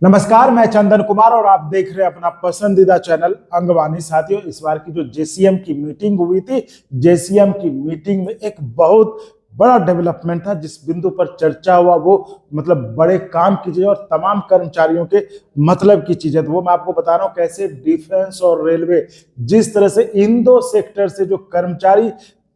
नमस्कार, मैं चंदन कुमार और आप देख रहे हैं अपना पसंदीदा चैनल अंगवानी। साथियों, इस बार की जो जेसीएम की मीटिंग हुई थी, जेसीएम की मीटिंग में एक बहुत बड़ा डेवलपमेंट था। जिस बिंदु पर चर्चा हुआ वो मतलब बड़े काम की चीज और तमाम कर्मचारियों के मतलब की चीजें, तो वो मैं आपको बता रहा हूँ कैसे डिफेंस और रेलवे जिस तरह से इन दो सेक्टर से जो कर्मचारी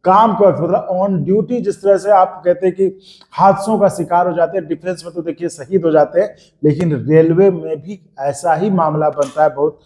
काम का मतलब ऑन ड्यूटी, जिस तरह से आप कहते हैं कि हादसों का शिकार हो जाते हैं। डिफेंस में तो देखिए शहीद हो जाते हैं, लेकिन रेलवे में भी ऐसा ही मामला बनता है। बहुत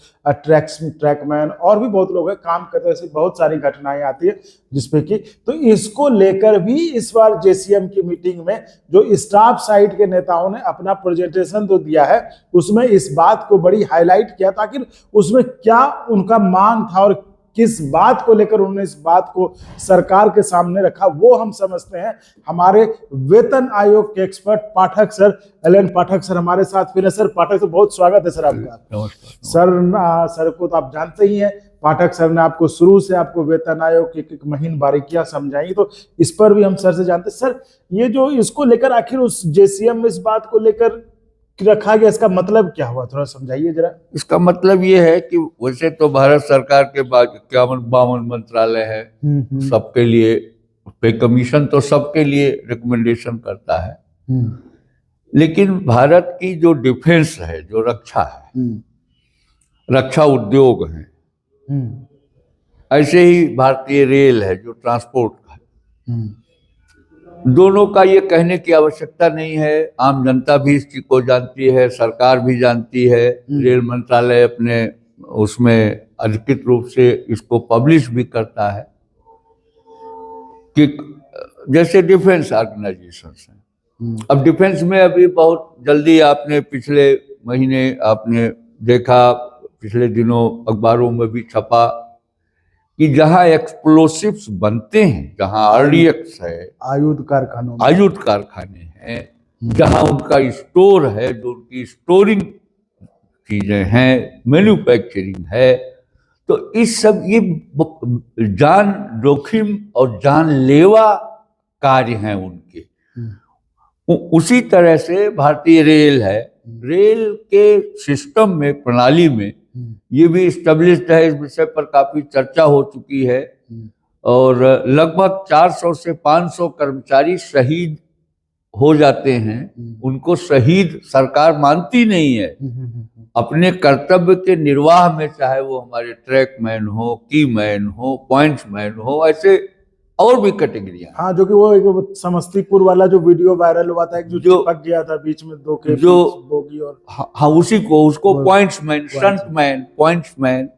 ट्रैकमैन और भी बहुत लोग हैं काम करते हैं, ऐसी बहुत सारी घटनाएं आती है जिसपे कि तो इसको लेकर भी इस बार जेसीएम की मीटिंग में जो स्टाफ साइड के नेताओं ने अपना प्रेजेंटेशन तो दिया है, उसमें इस बात को बड़ी हाईलाइट किया था कि उसमें क्या उनका मांग था और किस बात को लेकर उन्होंने इस बात को सरकार के सामने रखा, वो हम समझते हैं। हमारे वेतन आयोग के एक्सपर्ट पाठक सर, एल.एन. पाठक सर हमारे साथ फिर है। सर पाठक सर, बहुत स्वागत है सर आपका। सर को तो आप जानते ही हैं, पाठक सर ने आपको शुरू से आपको वेतन आयोग की एक महीन बारीकियां समझाई, तो इस पर भी हम सर से जानते हैं। सर, ये जो इसको लेकर आखिर उस जेसीएम में इस बात को लेकर रखा गया, इसका मतलब क्या हुआ, थोड़ा समझाइए जरा। इसका मतलब ये है कि वैसे तो भारत सरकार के 51 मंत्रालय है, सबके लिए पे कमीशन तो सबके लिए रिकमेंडेशन करता है। लेकिन भारत की जो डिफेंस है, जो रक्षा है, रक्षा उद्योग है, ऐसे ही भारतीय रेल है जो ट्रांसपोर्ट का है, दोनों का ये कहने की आवश्यकता नहीं है। आम जनता भी इस चीज को जानती है, सरकार भी जानती है। रेल मंत्रालय अपने उसमें अधिकृत रूप से इसको पब्लिश भी करता है कि जैसे डिफेंस ऑर्गेनाइजेशंस हैं। अब डिफेंस में अभी बहुत जल्दी आपने पिछले महीने आपने देखा, पिछले दिनों अखबारों में भी छपा कि जहां एक्सप्लोसिव्स बनते हैं, जहां आरडीएक्स है, आयुध कारखाने हैं, जहां उनका स्टोर है, जो उनकी स्टोरिंग चीजें हैं, मैन्युफैक्चरिंग है, तो इस सब ये जान जोखिम और जानलेवा कार्य हैं उनके। उसी तरह से भारतीय रेल है, रेल के सिस्टम में, प्रणाली में ये भी स्टेब्लिश्ड है। इस विषय पर काफी चर्चा हो चुकी है और लगभग 400 से 500 कर्मचारी शहीद हो जाते हैं। उनको शहीद सरकार मानती नहीं है। अपने कर्तव्य के निर्वाह में, चाहे वो हमारे ट्रैकमैन हो, की मैन हो, पॉइंट्समैन हो, ऐसे और भी कैटेगरियां। हाँ, जो कि वो एक समस्तीपुर वाला जो वीडियो वायरल हुआ था, जो चिपक गया था बीच में दो के जो बोगी, और हाँ उसको पॉइंट्समैन, स्टंटमैन, पॉइंट्समैन,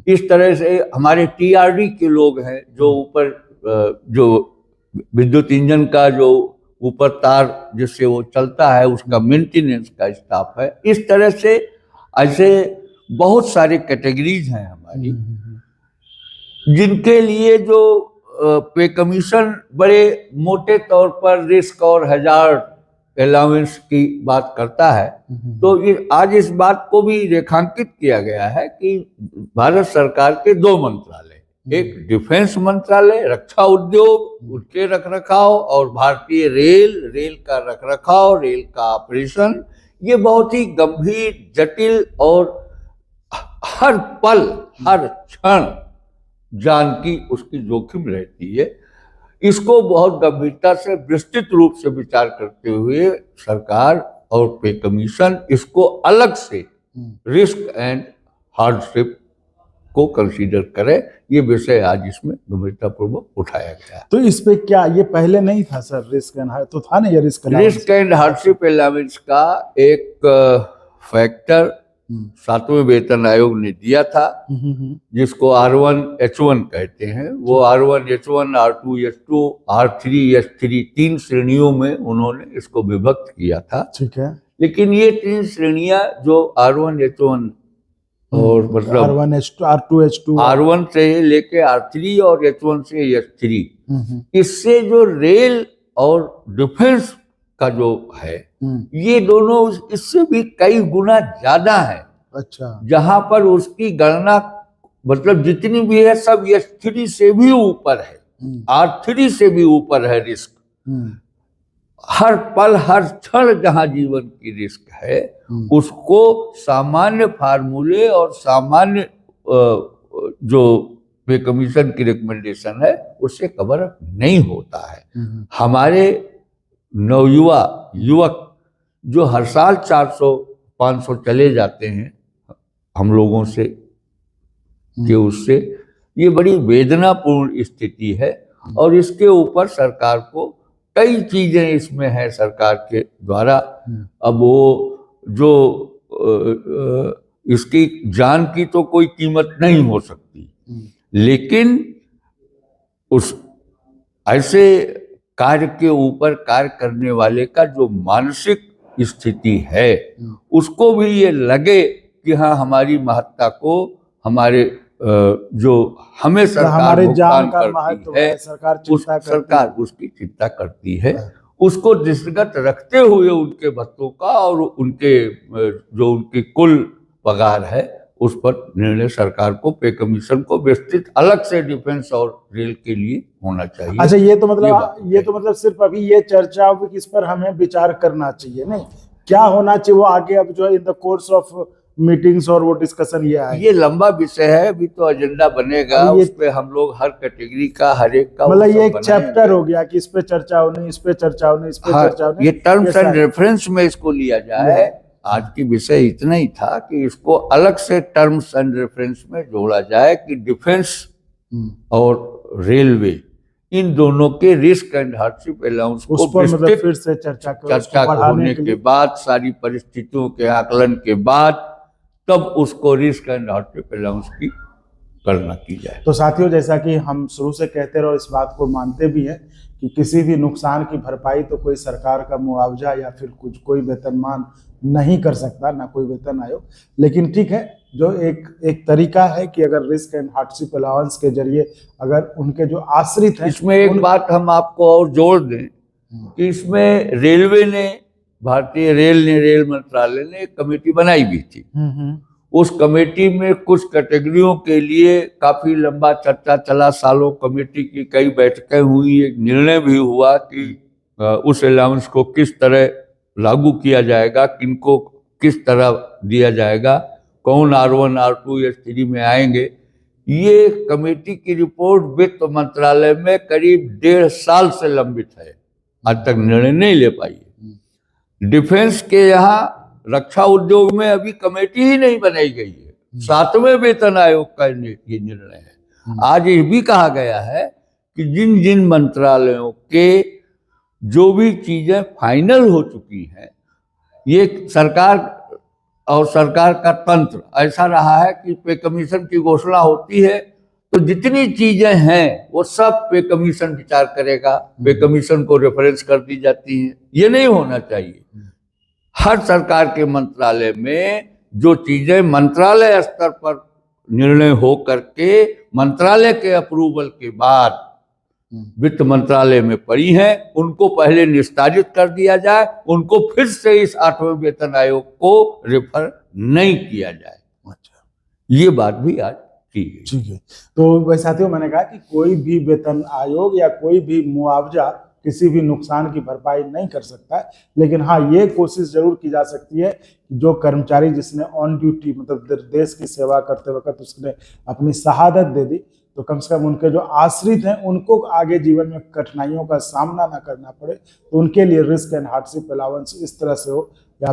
इस तरह से हमारे टीआरडी के लोग हैं जो ऊपर जो विद्युत इंजन का जो ऊपर तार जिससे वो चलता है, उसका मेंटेनेंस का स्टाफ है। इस तरह से ऐसे बहुत सारे कैटेगरीज हैं हमारी, जिनके लिए जो पे कमीशन बड़े मोटे तौर पर रिस्क और हजार्ड अलाउंस की बात करता है। तो आज इस बात को भी रेखांकित किया गया है कि भारत सरकार के दो मंत्रालय, एक डिफेंस मंत्रालय रक्षा उद्योग उसके रखरखाव, और भारतीय रेल का रखरखाव, रेल का ऑपरेशन, ये बहुत ही गंभीर, जटिल और हर पल हर क्षण जान की उसकी जोखिम रहती है। इसको बहुत गंभीरता से विस्तृत रूप से विचार करते हुए सरकार और पे कमीशन इसको अलग से रिस्क एंड हार्डशिप को कंसीडर करे, ये विषय आज इसमें गंभीरतापूर्वक उठाया गया। तो इस पे क्या ये पहले नहीं था सर? रिस्क एंड तो था ना, ये रिस्क एंड हार्डशिप अलाउंस का एक फैक्टर 7वें वेतन आयोग ने दिया था, जिसको R1H1 कहते हैं। वो R1H1, R2H2, R3H3 तीन श्रेणियों में उन्होंने इसको विभक्त किया था। ठीक है। लेकिन ये तीन श्रेणियां जो R1H1 और मतलब R1 से लेके R3 और H1 से H3, इससे जो रेल और डिफेंस का जो है, ये दोनों इससे भी कई गुना ज्यादा है। अच्छा। जहां पर उसकी गणना मतलब जितनी भी है सब H3 से भी ऊपर है, R3 से भी ऊपर है रिस्क। हर पल हर क्षण जहां जीवन की रिस्क है उसको सामान्य फार्मूले और सामान्य जो पे कमीशन की रिकमेंडेशन है उससे कवर अप नहीं होता है। हमारे युवक जो हर साल 400-500 चले जाते हैं हम लोगों से कि उससे, ये बड़ी वेदनापूर्ण स्थिति है और इसके ऊपर सरकार को कई चीजें इसमें है सरकार के द्वारा। अब वो जो इसकी जान की तो कोई कीमत नहीं हो सकती, लेकिन उस ऐसे कार्य के ऊपर कार्य करने वाले का जो मानसिक स्थिति है उसको भी ये लगे कि हाँ हमारी महत्ता को हमारे जो हमें सरकार जान का महत्व है, सरकार उसकी चिंता करती है। उसको दृष्टिगत रखते हुए उनके भत्तों का और उनके जो उनकी कुल पगार है उस पर निर्णय सरकार को पे कमीशन को विस्तृत अलग से डिफेंस और रेल के लिए होना चाहिए। अच्छा, ये तो मतलब सिर्फ अभी ये चर्चा हुई कि इस पर हमें विचार करना चाहिए, नहीं क्या होना चाहिए वो आगे अब जो है in the course of meetings और वो डिस्कशन ये लंबा विषय है, अभी तो एजेंडा बनेगा उस पे हम लोग हर कैटेगरी का हर एक का मतलब ये एक चैप्टर हो गया कि इस पे चर्चा होनी, इस पे चर्चा होनी, इस पे चर्चा होनी। ये टर्म्स एंड रेफरेंस में इसको लिया जाए। आज की विषय इतना ही था कि इसको अलग से टर्म्स एंड रेफरेंस में जोड़ा जाए कि डिफेंस और रेलवे इन दोनों के रिस्क एंड हार्डशिप अलाउंस को मतलब फिर से चर्चा होने के बाद सारी परिस्थितियों के आकलन के बाद तब उसको रिस्क एंड हार्डशिप अलाउंस की गणना की जाए। तो साथियों, जैसा कि हम शुरू से कहते रहो, इस बात को मानते भी हैं कि किसी भी नुकसान की भरपाई तो कोई सरकार का मुआवजा या फिर कोई वेतनमान नहीं कर सकता, ना कोई वेतन आयोग। लेकिन ठीक है, जो एक तरीका है कि अगर रिस्क एंड हार्डशिप अलाउंस के जरिए अगर उनके जो आश्रित हैं, इसमें एक बात हम आपको और जोड़ दें कि इसमें रेलवे ने, भारतीय रेल मंत्रालय ने एक कमेटी बनाई भी थी। उस कमेटी में कुछ कैटेगरियों के लिए काफी लंबा चर्चा चला, सालों कमेटी की कई बैठकें हुई, एक निर्णय भी हुआ कि उस अलाउंस को किस तरह लागू किया जाएगा, किनको किस तरह दिया जाएगा, कौन R1 R2 S3 में आएंगे। ये कमेटी की रिपोर्ट वित्त मंत्रालय में करीब 1.5 साल से लंबित है, आज तक निर्णय नहीं ले पाई है। डिफेंस के यहाँ रक्षा उद्योग में अभी कमेटी ही नहीं बनाई गई है, 7वें वेतन आयोग का ये निर्णय है। आज ये भी कहा गया है कि जिन जिन मंत्रालयों के जो भी चीजें फाइनल हो चुकी हैं, ये सरकार और सरकार का तंत्र ऐसा रहा है कि पे कमीशन की घोषणा होती है तो जितनी चीजें हैं वो सब पे कमीशन विचार करेगा, पे कमीशन को रेफरेंस कर दी जाती है। ये नहीं होना चाहिए। हर सरकार के मंत्रालय में जो चीजें मंत्रालय स्तर पर निर्णय हो करके मंत्रालय के अप्रूवल के बाद वित्त मंत्रालय में पड़ी हैं, उनको पहले निस्तारित कर दिया जाए, उनको फिर से इस 8वें वेतन आयोग को रेफर नहीं किया जाए। अच्छा, ये बात भी आज ठीक है। तो वैसे साथियों, मैंने कहा कि कोई भी वेतन आयोग या कोई भी मुआवजा किसी भी नुकसान की भरपाई नहीं कर सकता है, लेकिन हाँ ये कोशिश जरूर की जा सकती है कि जो कर्मचारी जिसने ऑन ड्यूटी मतलब देश की सेवा करते वक्त उसने अपनी शहादत दे दी, तो कम से कम उनके जो आश्रित हैं उनको आगे जीवन में कठिनाइयों का सामना ना करना पड़े, तो उनके लिए रिस्क एंड हार्डशिप अलाउंस इस तरह से हो, या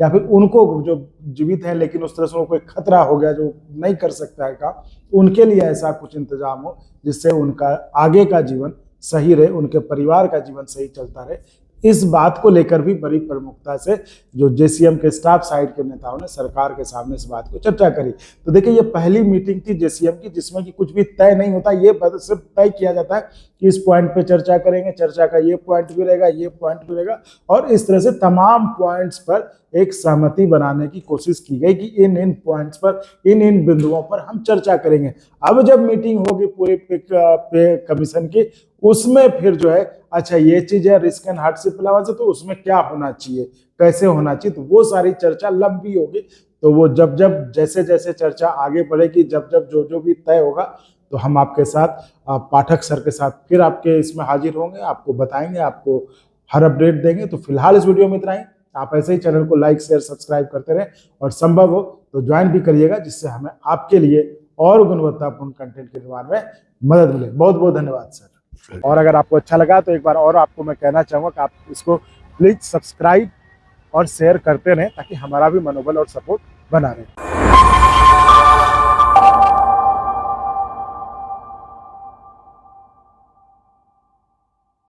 फिर उनको जो जीवित हैं लेकिन उस तरह से कोई खतरा हो गया जो नहीं कर सकता है काम, उनके लिए ऐसा कुछ इंतजाम हो जिससे उनका आगे का जीवन सही रहे, उनके परिवार का जीवन सही चलता रहे। इस बात को लेकर भी बड़ी प्रमुखता से जो जेसीएम के स्टाफ साइड के नेताओं ने सरकार के सामने इस बात को चर्चा करी। तो देखिए, ये पहली मीटिंग थी जेसीएम की जिसमें कि कुछ भी तय नहीं होता, ये सिर्फ तय किया जाता है कि इस पॉइंट पे चर्चा करेंगे, चर्चा का ये पॉइंट भी रहेगा, ये पॉइंट भी रहेगा, और इस तरह से तमाम पॉइंट्स पर एक सहमति बनाने की कोशिश की गई कि इन पॉइंट्स पर, इन बिंदुओं पर हम चर्चा करेंगे। अब जब मीटिंग होगी पूरे पे कमीशन की, उसमें फिर जो है अच्छा ये चीज है रिस्क एंड हार्डशिप अलाउंस है, तो उसमें क्या होना चाहिए, कैसे होना चाहिए, तो वो सारी चर्चा लंबी होगी। तो वो जब जैसे जैसे चर्चा आगे बढ़ेगी, जब जो भी तय होगा, तो हम आपके साथ पाठक सर के साथ फिर आपके इसमें हाजिर होंगे, आपको बताएंगे, आपको हर अपडेट देंगे। तो फिलहाल इस वीडियो में इतना ही। आप ऐसे ही चैनल को लाइक शेयर सब्सक्राइब करते रहें और संभव हो तो ज्वाइन भी करिएगा, जिससे हमें आपके लिए और गुणवत्तापूर्ण कंटेंट के निर्माण में मदद मिले। बहुत बहुत धन्यवाद सर। और अगर आपको अच्छा लगा तो एक बार और आपको मैं कहना चाहूँगा कि आप इसको प्लीज सब्सक्राइब और शेयर करते रहें, ताकि हमारा भी मनोबल और सपोर्ट बना रहे।